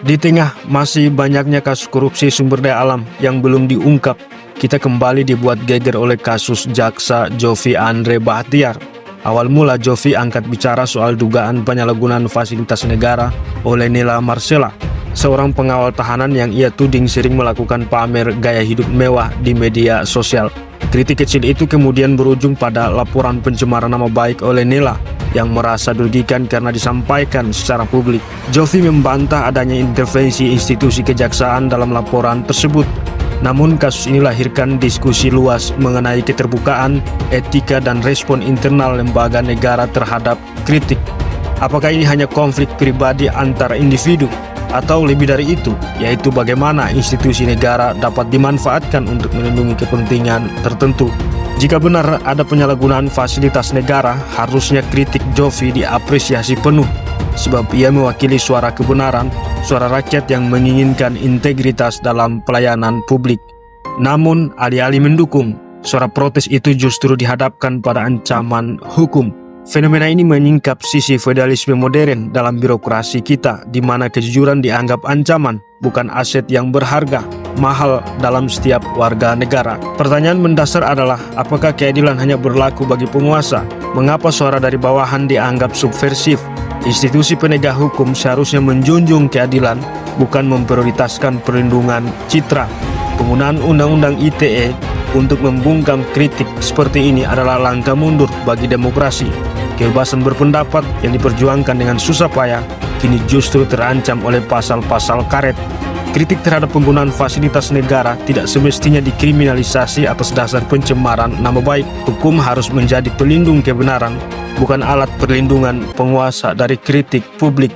Di tengah masih banyaknya kasus korupsi sumber daya alam yang belum diungkap, kita kembali dibuat geger oleh kasus jaksa Jovi Andre Bahtiar. Awal mula Jovi angkat bicara soal dugaan penyalahgunaan fasilitas negara oleh Nela Marcela, seorang pengawal tahanan yang ia tuding sering melakukan pamer gaya hidup mewah di media sosial. Kritik kecil itu kemudian berujung pada laporan pencemaran nama baik oleh Nela yang merasa dirugikan karena disampaikan secara publik. Jovi membantah adanya intervensi institusi kejaksaan dalam laporan tersebut. Namun kasus ini lahirkan diskusi luas mengenai keterbukaan, etika dan respon internal lembaga negara terhadap kritik. Apakah ini hanya konflik pribadi antara individu? Atau lebih dari itu, yaitu bagaimana institusi negara dapat dimanfaatkan untuk melindungi kepentingan tertentu. Jika benar ada penyalahgunaan fasilitas negara, harusnya kritik Jovi diapresiasi penuh, sebab ia mewakili suara kebenaran, suara rakyat yang menginginkan integritas dalam pelayanan publik. Namun, alih-alih mendukung, suara protes itu justru dihadapkan pada ancaman hukum. Fenomena ini menyingkap sisi feudalisme modern dalam birokrasi kita, di mana kejujuran dianggap ancaman, bukan aset yang berharga, mahal dalam setiap warga negara. Pertanyaan mendasar adalah, apakah keadilan hanya berlaku bagi penguasa? Mengapa suara dari bawahan dianggap subversif? Institusi penegak hukum seharusnya menjunjung keadilan, bukan memprioritaskan perlindungan citra. Penggunaan Undang-Undang ITE untuk membungkam kritik seperti ini adalah langkah mundur bagi demokrasi. Kebebasan berpendapat yang diperjuangkan dengan susah payah kini justru terancam oleh pasal-pasal karet. Kritik terhadap penggunaan fasilitas negara tidak semestinya dikriminalisasi atas dasar pencemaran nama baik. Hukum harus menjadi pelindung kebenaran, bukan alat perlindungan penguasa dari kritik publik.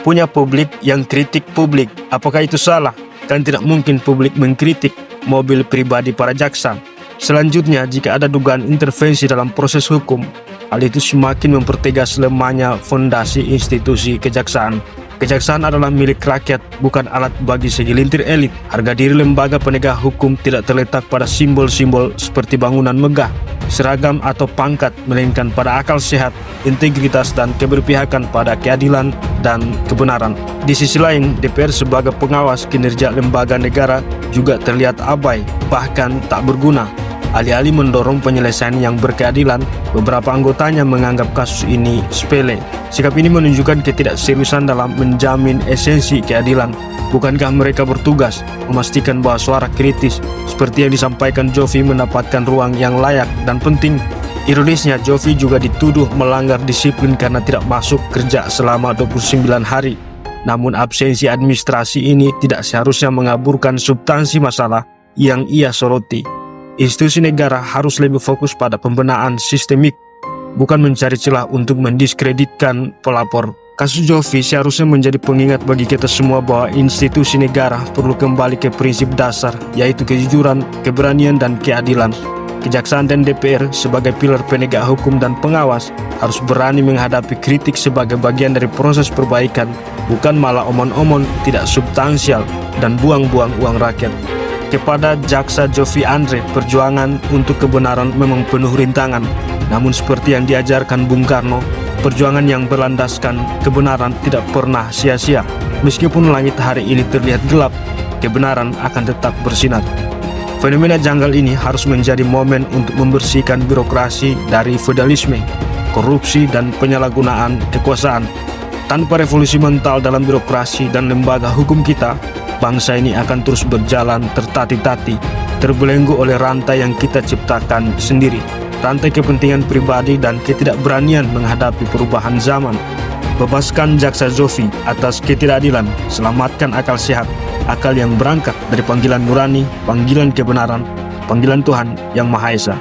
Punya publik yang kritik publik, apakah itu salah? Kan tidak mungkin publik mengkritik mobil pribadi para jaksa. Selanjutnya, jika ada dugaan intervensi dalam proses hukum, hal itu semakin mempertegas lemahnya fondasi institusi kejaksaan. Kejaksaan adalah milik rakyat, bukan alat bagi segelintir elit. Harga diri lembaga penegak hukum tidak terletak pada simbol-simbol seperti bangunan megah, seragam atau pangkat, melainkan pada akal sehat, integritas dan keberpihakan pada keadilan dan kebenaran. Di sisi lain, DPR sebagai pengawas kinerja lembaga negara juga terlihat abai, bahkan tak berguna. Alih-alih mendorong penyelesaian yang berkeadilan, beberapa anggotanya menganggap kasus ini sepele. Sikap ini menunjukkan ketidakseriusan dalam menjamin esensi keadilan. Bukankah mereka bertugas memastikan bahwa suara kritis seperti yang disampaikan Jovi mendapatkan ruang yang layak dan penting? Ironisnya, Jovi juga dituduh melanggar disiplin karena tidak masuk kerja selama 29 hari. Namun absensi administrasi ini tidak seharusnya mengaburkan substansi masalah yang ia soroti. Institusi negara harus lebih fokus pada pembenahan sistemik, bukan mencari celah untuk mendiskreditkan pelapor. Kasus Jovi seharusnya menjadi pengingat bagi kita semua bahwa institusi negara perlu kembali ke prinsip dasar, yaitu kejujuran, keberanian, dan keadilan. Kejaksaan dan DPR sebagai pilar penegak hukum dan pengawas harus berani menghadapi kritik sebagai bagian dari proses perbaikan, bukan malah omon-omon tidak substansial dan buang-buang uang rakyat. Kepada jaksa Jovi Andre, perjuangan untuk kebenaran memang penuh rintangan. Namun seperti yang diajarkan Bung Karno, perjuangan yang berlandaskan kebenaran tidak pernah sia-sia. Meskipun langit hari ini terlihat gelap, kebenaran akan tetap bersinar. Fenomena janggal ini harus menjadi momen untuk membersihkan birokrasi dari feudalisme, korupsi, dan penyalahgunaan kekuasaan. Tanpa revolusi mental dalam birokrasi dan lembaga hukum kita, bangsa ini akan terus berjalan tertati-tati, terbelenggu oleh rantai yang kita ciptakan sendiri. Rantai kepentingan pribadi dan ketidakberanian menghadapi perubahan zaman. Bebaskan jaksa Jovi atas ketidakadilan, selamatkan akal sehat, akal yang berangkat dari panggilan nurani, panggilan kebenaran, panggilan Tuhan Yang Maha Esa.